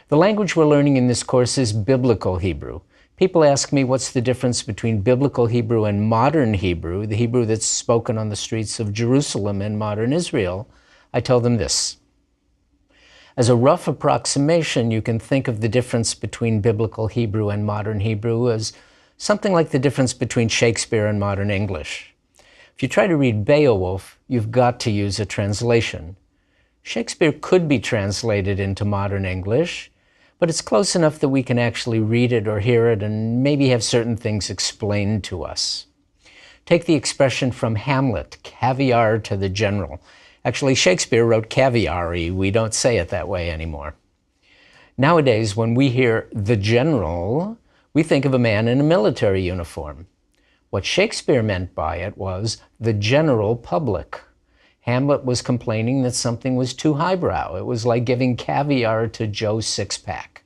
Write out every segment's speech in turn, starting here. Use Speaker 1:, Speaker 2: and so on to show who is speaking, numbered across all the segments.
Speaker 1: The language we're learning in this course is Biblical Hebrew. People ask me what's the difference between Biblical Hebrew and modern Hebrew, the Hebrew that's spoken on the streets of Jerusalem in modern Israel. I tell them this. As a rough approximation, you can think of the difference between Biblical Hebrew and modern Hebrew as something like the difference between Shakespeare and modern English. If you try to read Beowulf, you've got to use a translation. Shakespeare could be translated into modern English, but it's close enough that we can actually read it or hear it and maybe have certain things explained to us. Take the expression from Hamlet, caviar to the general. Actually, Shakespeare wrote caviar-y. We don't say it that way anymore. Nowadays, when we hear the general, we think of a man in a military uniform. What Shakespeare meant by it was the general public. Hamlet was complaining that something was too highbrow. It was like giving caviar to Joe Sixpack.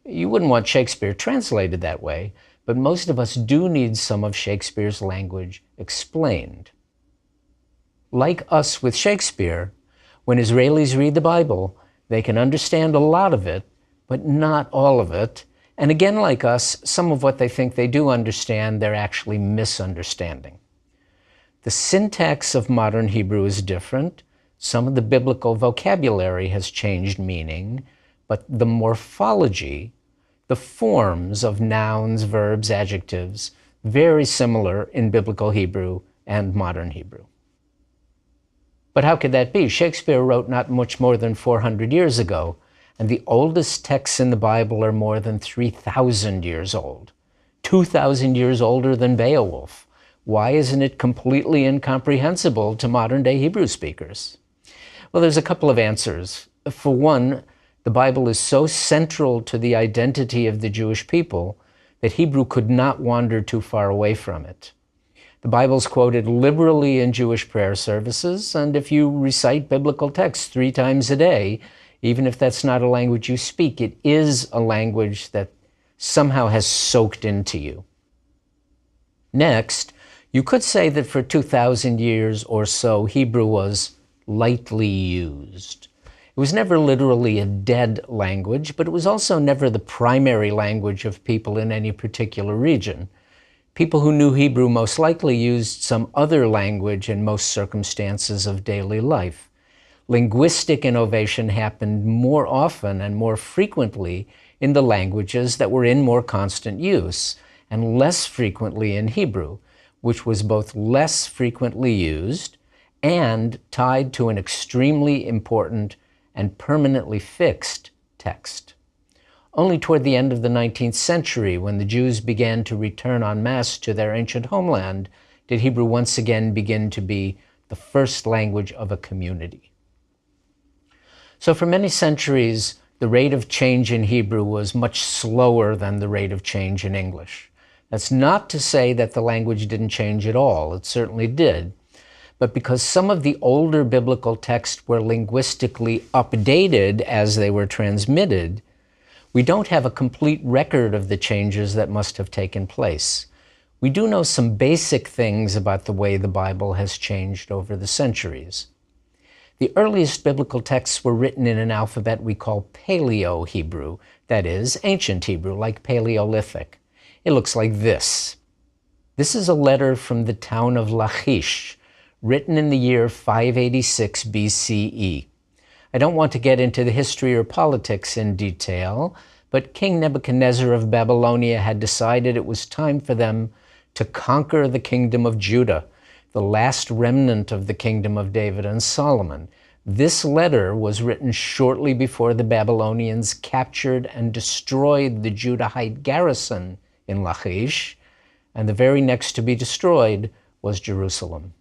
Speaker 1: You wouldn't want Shakespeare translated that way, but most of us do need some of Shakespeare's language explained. Like us with Shakespeare, when Israelis read the Bible, they can understand a lot of it, but not all of it. And again, like us, some of what they think they do understand, they're actually misunderstanding. The syntax of modern Hebrew is different. Some of the biblical vocabulary has changed meaning, but the morphology, the forms of nouns, verbs, adjectives, very similar in biblical Hebrew and modern Hebrew. But how could that be? Shakespeare wrote not much more than 400 years ago, and the oldest texts in the Bible are more than 3,000 years old, 2,000 years older than Beowulf. Why isn't it completely incomprehensible to modern-day Hebrew speakers? Well, there's a couple of answers. For one, the Bible is so central to the identity of the Jewish people that Hebrew could not wander too far away from it. The Bible's quoted liberally in Jewish prayer services, and if you recite biblical texts 3 times a day, even if that's not a language you speak, it is a language that somehow has soaked into you. Next, you could say that for 2,000 years or so, Hebrew was lightly used. It was never literally a dead language, but it was also never the primary language of people in any particular region. People who knew Hebrew most likely used some other language in most circumstances of daily life. Linguistic innovation happened more often and more frequently in the languages that were in more constant use, and less frequently in Hebrew, which was both less frequently used and tied to an extremely important and permanently fixed text. Only toward the end of the 19th century, when the Jews began to return en masse to their ancient homeland, did Hebrew once again begin to be the first language of a community. So for many centuries, the rate of change in Hebrew was much slower than the rate of change in English. That's not to say that the language didn't change at all. It certainly did. But because some of the older biblical texts were linguistically updated as they were transmitted, we don't have a complete record of the changes that must have taken place. We do know some basic things about the way the Bible has changed over the centuries. The earliest biblical texts were written in an alphabet we call Paleo-Hebrew, that is, ancient Hebrew, like Paleolithic. It looks like this. This is a letter from the town of Lachish, written in the year 586 BCE. I don't want to get into the history or politics in detail, but King Nebuchadnezzar of Babylonia had decided it was time for them to conquer the kingdom of Judah, the last remnant of the kingdom of David and Solomon. This letter was written shortly before the Babylonians captured and destroyed the Judahite garrison in Lachish, and the very next to be destroyed was Jerusalem.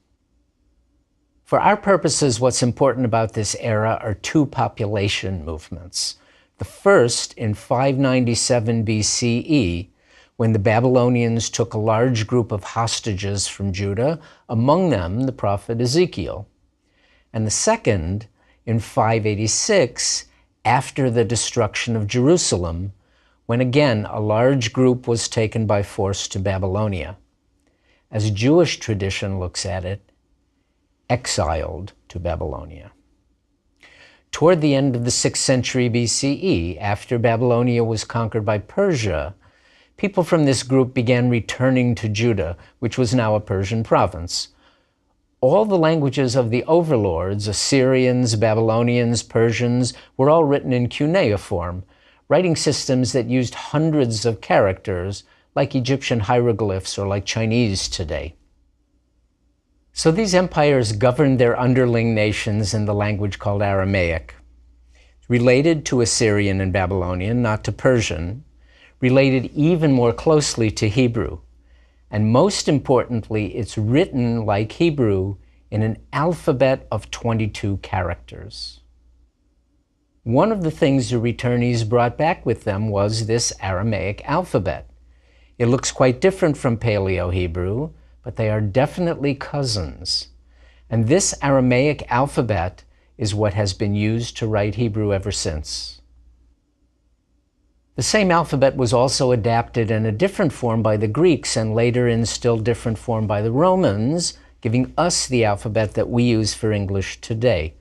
Speaker 1: For our purposes, what's important about this era are 2 population movements. The first in 597 BCE, when the Babylonians took a large group of hostages from Judah, among them the prophet Ezekiel. And the second in 586, after the destruction of Jerusalem, when again a large group was taken by force to Babylonia. As Jewish tradition looks at it, exiled to Babylonia. Toward the end of the 6th century BCE, after Babylonia was conquered by Persia, people from this group began returning to Judah, which was now a Persian province. All the languages of the overlords, Assyrians, Babylonians, Persians, were all written in cuneiform, writing systems that used hundreds of characters, like Egyptian hieroglyphs or like Chinese today. So these empires governed their underling nations in the language called Aramaic. Related to Assyrian and Babylonian, not to Persian, related even more closely to Hebrew. And most importantly, it's written like Hebrew in an alphabet of 22 characters. One of the things the returnees brought back with them was this Aramaic alphabet. It looks quite different from Paleo-Hebrew, but they are definitely cousins. And this Aramaic alphabet is what has been used to write Hebrew ever since. The same alphabet was also adapted in a different form by the Greeks and later in still different form by the Romans, giving us the alphabet that we use for English today,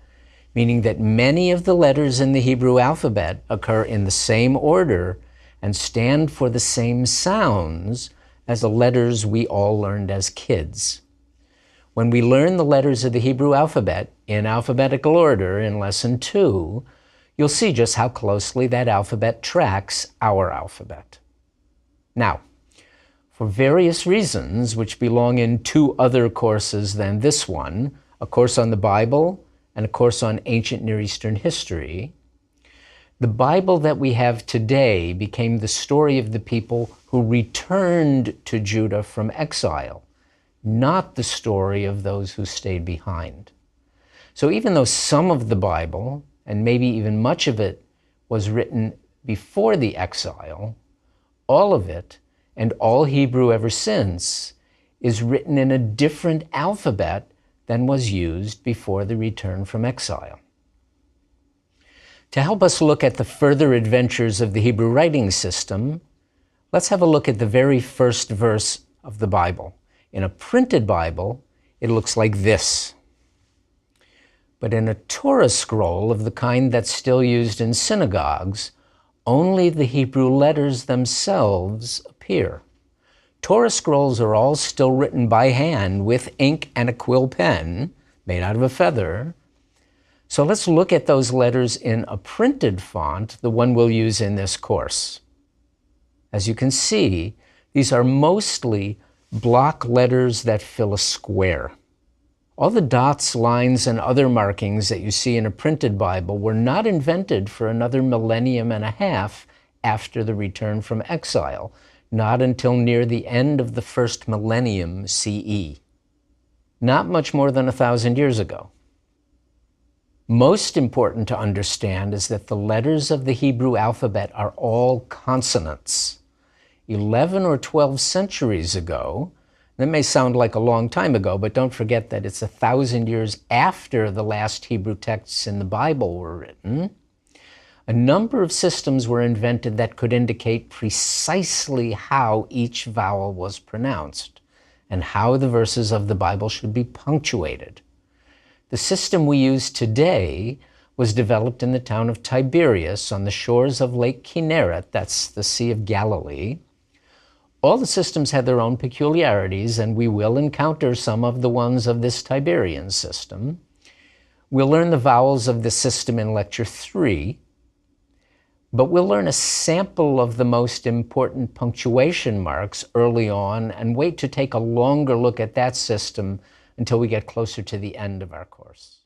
Speaker 1: meaning that many of the letters in the Hebrew alphabet occur in the same order and stand for the same sounds as the letters we all learned as kids. When we learn the letters of the Hebrew alphabet in alphabetical order in Lesson 2, you'll see just how closely that alphabet tracks our alphabet. Now, for various reasons, which belong in 2 other courses than this one, a course on the Bible and a course on ancient Near Eastern history, the Bible that we have today became the story of the people who returned to Judah from exile, not the story of those who stayed behind. So even though some of the Bible, and maybe even much of it, was written before the exile, all of it, and all Hebrew ever since, is written in a different alphabet than was used before the return from exile. To help us look at the further adventures of the Hebrew writing system, let's have a look at the very first verse of the Bible. In a printed Bible, it looks like this. But in a Torah scroll of the kind that's still used in synagogues, only the Hebrew letters themselves appear. Torah scrolls are all still written by hand with ink and a quill pen made out of a feather. So let's look at those letters in a printed font, the one we'll use in this course. As you can see, these are mostly block letters that fill a square. All the dots, lines, and other markings that you see in a printed Bible were not invented for another millennium and a half after the return from exile, not until near the end of the first millennium CE. Not much more than 1,000 years ago. Most important to understand is that the letters of the Hebrew alphabet are all consonants. 11 or 12 centuries ago, that may sound like a long time ago, but don't forget that it's 1,000 years after the last Hebrew texts in the Bible were written, a number of systems were invented that could indicate precisely how each vowel was pronounced and how the verses of the Bible should be punctuated. The system we use today was developed in the town of Tiberias on the shores of Lake Kinneret, that's the Sea of Galilee. All the systems had their own peculiarities, and we will encounter some of the ones of this Tiberian system. We'll learn the vowels of the system in Lecture 3, but we'll learn a sample of the most important punctuation marks early on and wait to take a longer look at that system until we get closer to the end of our course.